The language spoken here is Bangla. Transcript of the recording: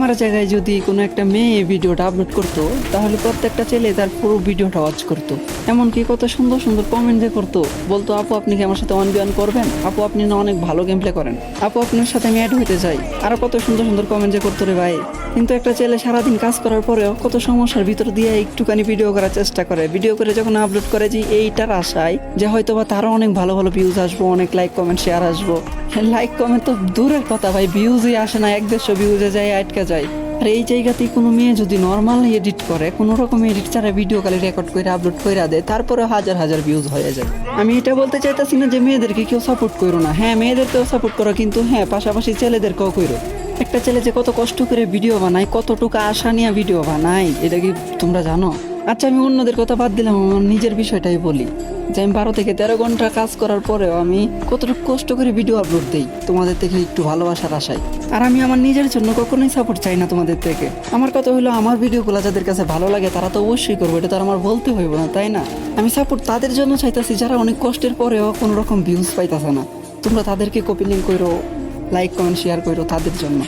আমার জায়গায় যদি কোনো একটা মেয়ে ভিডিওটা আপলোড করতো তাহলে প্রত্যেকটা ছেলে তার পুরো ভিডিওটা ওয়াচ করতো, এমনকি কত সুন্দর সুন্দর কমেন্ট যে করতো, বলতো আপু আপনি কি আমার সাথে 1v1 করবেন, আপু আপনি না অনেক ভালো গেম প্লে করেন, আপু আপনার সাথে আমি অ্যাড হইতে চাই, আরো কত সুন্দর সুন্দর কমেন্ট যে করতো রে ভাই। কিন্তু একটা ছেলে সারাদিন কাজ করার পরেও কত সমস্যার ভিতর দিয়ে একটুখানি ভিডিও করার চেষ্টা করে, ভিডিও করে যখন আপলোড করে যে এইটার আশায় যে হয়তো বা তারও অনেক ভালো ভালো ভিউজ আসবো, অনেক লাইক কমেন্ট শেয়ার আসবো। লাইক কমেন্ট তো দূরের কথা ভাই, ভিউজই আসে না, 100 ভিউজে যায় আটকা যায়। আর এই জায়গাতেই কোনো মেয়ে যদি নর্মাল এডিট করে, কোনো রকম এডিট ছাড়া ভিডিও খালি রেকর্ড করে আপলোড করে দেয়, তারপরে হাজার হাজার ভিউজ হয়ে যায়। আমি এটা বলতে চাইতেছি না যে মেয়েদেরকে কেউ সাপোর্ট করো না, হ্যাঁ মেয়েদেরকেও সাপোর্ট করো, কিন্তু হ্যাঁ পাশাপাশি ছেলেদেরকেও করো। একটা ছেলে যে কত কষ্ট করে ভিডিও বানায়, কতটুকু আশা নিয়ে ভিডিও বানায়, এটা কি তোমরা জানো? আচ্ছা আমি অন্যদের কথা বাদ দিলাম, আমার নিজের বিষয়টাই বলি যে আমি 12 থেকে 13 ঘন্টা কাজ করার পরেও আমি কতটুকু কষ্ট করে ভিডিও আপলোড দিই তোমাদের থেকে একটু ভালোবাসার আশায়। আর আমি আমার নিজের জন্য কখনোই সাপোর্ট চাই না তোমাদের থেকে। আমার কথা হলো আমার ভিডিওগুলো যাদের কাছে ভালো লাগে তারা তো অবশ্যই করবে, এটা তো আর আমার বলতে হইব না, তাই না? আমি সাপোর্ট তাদের জন্য চাইতেছি যারা অনেক কষ্টের পরেও কোনো রকম ভিউজ পাইতেছে না। তোমরা তাদেরকে কপি লিঙ্ক করো, লাইক কমেন্ট শেয়ার করো তাদের জন্য।